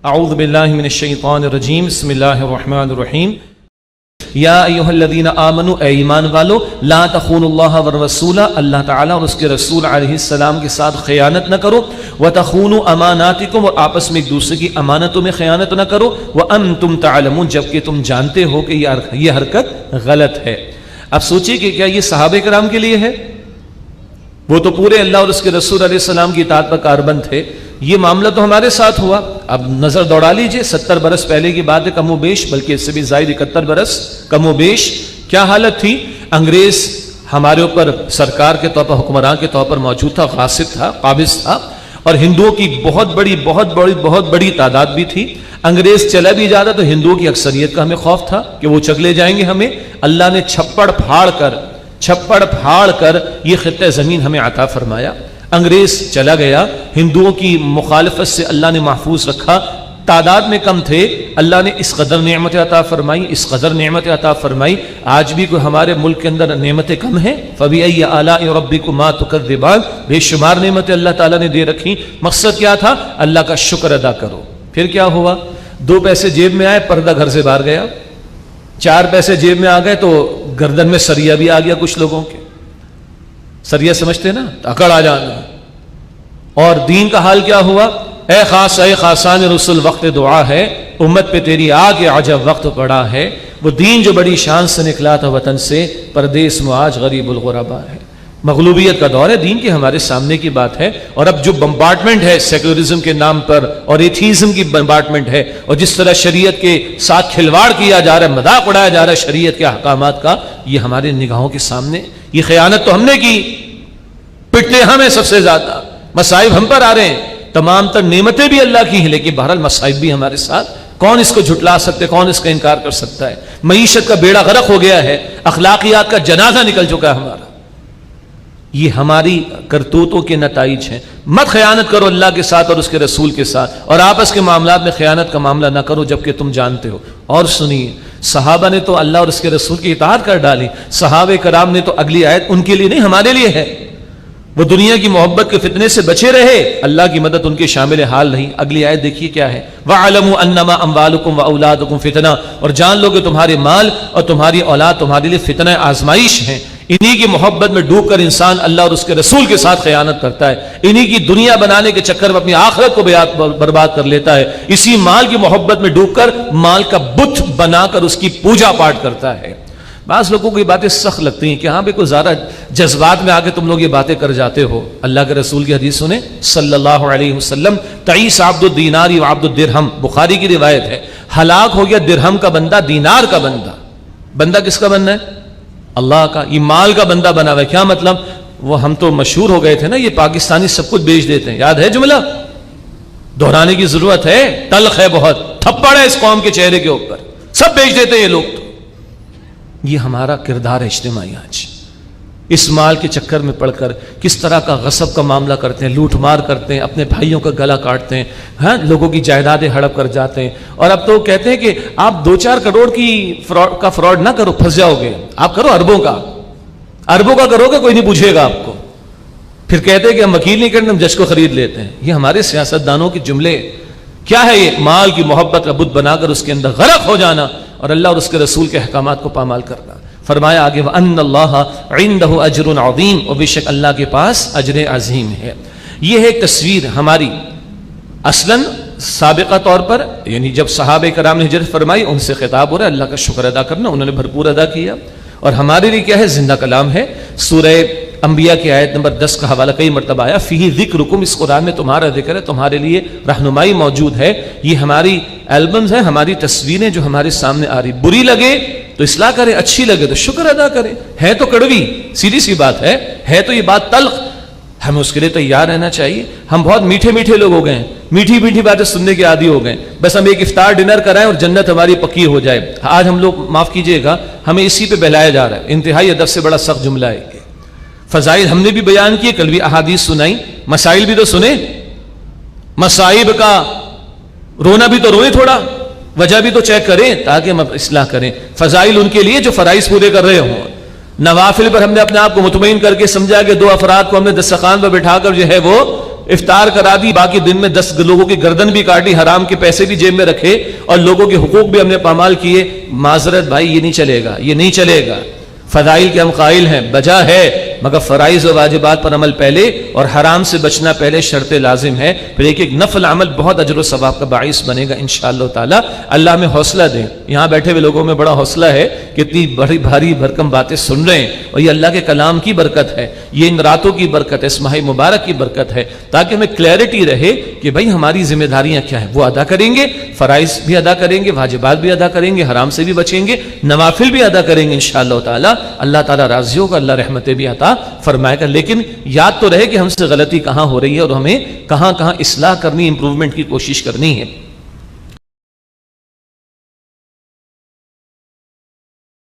اعوذ باللہ من الشیطان الرجیم بسم اللہ الرحمن الرحیم یا ایہا الذین آمنوا اے ایمان والو لا تخونوا اللہ والرسول اللہ تعالیٰ اور اس کے رسول علیہ السلام کے ساتھ خیانت نہ کرو وتخونوا اماناتکم اور آپس میں ایک دوسرے کی امانتوں میں خیانت نہ کرو وانتم تعلمون جبکہ تم جانتے ہو کہ یہ حرکت غلط ہے۔ اب سوچئے کہ کیا یہ صحابہ کرام کے لیے ہے؟ وہ تو پورے اللہ اور اس کے رسول علیہ السلام کی اطاعت پر کاربند تھے، یہ معاملہ تو ہمارے ساتھ ہوا۔ اب نظر دوڑا لیجئے 70 برس پہلے کی بات ہے کم و بیش، بلکہ اس سے بھی زائد 71 برس کم و بیش کیا حالت تھی؟ انگریز ہمارے اوپر سرکار کے طور پر، حکمران کے طور پر موجود تھا، غاصب تھا، قابض تھا، اور ہندوؤں کی بہت بڑی تعداد بھی تھی۔ انگریز چلا بھی جاتا تو ہندوؤں کی اکثریت کا ہمیں خوف تھا کہ وہ چگلے جائیں گے ہمیں۔ اللہ نے چھپڑ پھاڑ کر یہ خطہ زمین ہمیں عطا فرمایا۔ انگریز چلا گیا، ہندوؤں کی مخالفت سے اللہ نے محفوظ رکھا، تعداد میں کم تھے، اللہ نے اس قدر نعمت عطا فرمائی۔ آج بھی کوئی ہمارے ملک کے اندر نعمتیں کم ہیں؟ فَبِأَيِّ آلَاءِ رَبِّكُمَا تُكَذِّبَانِ، بے شمار نعمتیں اللہ تعالیٰ نے دے رکھی۔ مقصد کیا تھا؟ اللہ کا شکر ادا کرو۔ پھر کیا ہوا؟ 2 پیسے جیب میں آئے، پردہ گھر سے باہر گیا۔ 4 پیسے جیب میں آ گئے تو گردن میں سریا بھی آ گیا کچھ لوگوں کے۔ سریا سمجھتے نا، اکڑ آ جانا۔ اور دین کا حال کیا ہوا؟ اے خاصان رسول وقت دعا ہے، امت پہ تیری آگ عجب وقت پڑا ہے۔ وہ دین جو بڑی شان سے نکلا تھا وطن سے، پردیس میں آج غریب الغربا ہے۔ مغلوبیت کا دور ہے، دین کے ہمارے سامنے کی بات ہے۔ اور اب جو بمبارڈمنٹ ہے سیکولرزم کے نام پر اور ایتھیزم کی بمبارڈمنٹ ہے، اور جس طرح شریعت کے ساتھ کھلواڑ کیا جا رہا ہے، مذاق اڑایا جا رہا ہے شریعت کے احکامات کا، یہ ہمارے نگاہوں کے سامنے۔ یہ خیانت تو ہم نے کی، پٹتے ہمیں سب سے زیادہ، مصائب ہم پر آ رہے ہیں۔ تمام تر نعمتیں بھی اللہ کی ہیں، لیکن بہرحال مصائب بھی ہمارے ساتھ۔ کون اس کو جھٹلا سکتے، کون اس کا انکار کر سکتا ہے؟ معیشت کا بیڑا غرق ہو گیا ہے، اخلاقیات کا جنازہ نکل چکا ہے ہمارا۔ یہ ہماری کرتوتوں کے نتائج ہیں۔ مت خیانت کرو اللہ کے ساتھ اور اس کے رسول کے ساتھ، اور آپس کے معاملات میں خیانت کا معاملہ نہ کرو جبکہ تم جانتے ہو۔ اور سنیے، صحابہ نے تو اللہ اور اس کے رسول کی اطاعت کر ڈالی، صحابہ کرام نے تو اگلی آیت ان کے لیے نہیں ہمارے لیے ہے۔ وہ دنیا کی محبت کے فتنے سے بچے رہے، اللہ کی مدد ان کے شامل حال نہیں۔ اگلی آیت دیکھیے کیا ہے، وَاعْلَمُوا أَنَّمَا أَمْوَالُكُمْ وَأَوْلَادُكُمْ فِتْنَةٌ، اور جان لو کہ تمہارے مال اور تمہاری اولاد تمہارے لیے فتنہ آزمائش ہیں۔ انہی کی محبت میں ڈوب کر انسان اللہ اور اس کے رسول کے ساتھ خیانت کرتا ہے، انہی کی دنیا بنانے کے چکر میں اپنی آخرت کو برباد کر لیتا ہے، اسی مال کی محبت میں ڈوب کر مال کا بت بنا کر اس کی پوجا پاٹ کرتا ہے۔ بعض لوگوں کو یہ باتیں سخت لگتی ہیں کہ ہاں بھی کوئی زیادہ جذبات میں آ کے تم لوگ یہ باتیں کر جاتے ہو۔ اللہ کے رسول کی حدیث سنیں صلی اللہ علیہ وسلم، تعیس عبد الدینار و عبد الدرہم، بخاری کی روایت ہے، ہلاک ہو گیا درہم کا بندہ، دینار کا بندہ۔ بندہ کس کا بننا ہے؟ اللہ کا۔ یہ مال کا بندہ بنا ہوا ہے۔ کیا مطلب؟ وہ ہم تو مشہور ہو گئے تھے نا، یہ پاکستانی سب کچھ بیچ دیتے ہیں، یاد ہے جملہ؟ دہرانے کی ضرورت ہے، تلخ ہے بہت، تھپڑ ہے اس قوم کے چہرے کے اوپر، سب بیچ دیتے ہیں یہ لوگ۔ تو یہ ہمارا کردار ہے اجتماعی۔ آج اس مال کے چکر میں پڑ کر کس طرح کا غصب کا معاملہ کرتے ہیں، لوٹ مار کرتے ہیں، اپنے بھائیوں کا گلا کاٹتے ہیں، ہاں لوگوں کی جائیدادیں ہڑپ کر جاتے ہیں۔ اور اب تو کہتے ہیں کہ آپ 2-4 کروڑ کا فراڈ نہ کرو، پھنس جاؤ گے، آپ کرو اربوں کا کرو گے، کوئی نہیں پوچھے گا آپ کو۔ پھر کہتے ہیں کہ ہم وکیل نہیں کرتے، ہم جج کو خرید لیتے ہیں۔ یہ ہمارے سیاستدانوں کے جملے۔ کیا ہے یہ؟ مال کی محبت کا بت بنا کر اس کے اندر غرق ہو جانا اور اللہ اور اس کے رسول کے احکامات کو پامال کرنا۔ فرمایا آگے وَأَنَّ اللَّهَ عِندَهُ أَجْرٌ عَظِيمٌ، اور بے شک اللہ کے پاس اجر عظیم ہے۔ یہ ہے ایک تصویر ہماری اصلاً سابقہ طور پر، یعنی جب صحابہ کرام نے ہجرت فرمائی ان سے خطاب ہو رہا ہے اللہ کا شکر ادا کرنا، انہوں نے بھرپور ادا کیا۔ اور ہمارے لیے کیا ہے؟ زندہ کلام ہے۔ سورہ انبیاء کی آیت نمبر 10 کا حوالہ کئی مرتبہ آیا، فیہ ذکرکم، اس قرآن میں تمہارا ذکر ہے، تمہارے لیے رہنمائی موجود ہے۔ یہ ہماری البمز ہیں، ہماری تصویریں جو ہمارے سامنے آ رہی، بری لگے تو اصلاح کریں، اچھی لگے تو شکر ادا کریں۔ ہے تو کڑوی، سیدھی سی بات ہے تو یہ بات تلخ، ہمیں اس کے لیے تیار رہنا چاہیے۔ ہم بہت میٹھے لوگ ہو گئے ہیں، میٹھی باتیں سننے کے عادی ہو گئے، بس ہم ایک افطار ڈنر کرائیں اور جنت ہماری پکی ہو جائے۔ آج ہم لوگ معاف کیجئے گا، ہمیں اسی پہ بہلایا جا رہا ہے۔ انتہائی ادب سے بڑا سخت جملہ ہے یہ۔ فضائل ہم نے بھی بیان کیے، کل بھی احادیث سنائی، مسائل بھی تو سنیں، مصائب کا رونا بھی تو روئیں، تھوڑا وجہ بھی تو چیک کریں تاکہ ہم اصلاح کریں۔ فضائل ان کے لیے جو فرائض پورے کر رہے ہوں۔ نوافل پر ہم نے اپنے آپ کو مطمئن کر کے سمجھا کہ 2 افراد کو ہم نے دسترخوان پر بٹھا کر جو ہے وہ افطار کرا دی، باقی دن میں 10 لوگوں کی گردن بھی کاٹی، حرام کے پیسے بھی جیب میں رکھے اور لوگوں کے حقوق بھی ہم نے پامال کیے، معذرت بھائی یہ نہیں چلے گا، یہ نہیں چلے گا۔ فضائل کے ہم قائل ہیں، بجا ہے، مگر فرائض و واجبات پر عمل پہلے اور حرام سے بچنا پہلے شرط لازم ہے۔ پھر ایک ایک نفل عمل بہت اجر و ثواب کا باعث بنے گا انشاءاللہ تعالی۔ اللہ ہمیں حوصلہ دیں، یہاں بیٹھے ہوئے لوگوں میں بڑا حوصلہ ہے کہ اتنی بڑی بھاری بھرکم باتیں سن رہے ہیں، اور یہ اللہ کے کلام کی برکت ہے، یہ ان راتوں کی برکت ہے، اس ماہ مبارک کی برکت ہے، تاکہ ہمیں کلیئرٹی رہے کہ بھائی ہماری ذمہ داریاں کیا ہیں، وہ ادا کریں گے، فرائض بھی ادا کریں گے، واجبات بھی ادا کریں گے، حرام سے بھی بچیں گے، نوافل بھی ادا کریں گے انشاءاللہ تعالی۔ اللہ تعالیٰ راضی ہوگا، اللہ رحمتیں بھی عطا فرمائے گا۔ لیکن یاد تو رہے کہ ہم سے غلطی کہاں ہو رہی ہے اور ہمیں کہاں کہاں اصلاح کرنی، امپروومنٹ کی کوشش کرنی ہے۔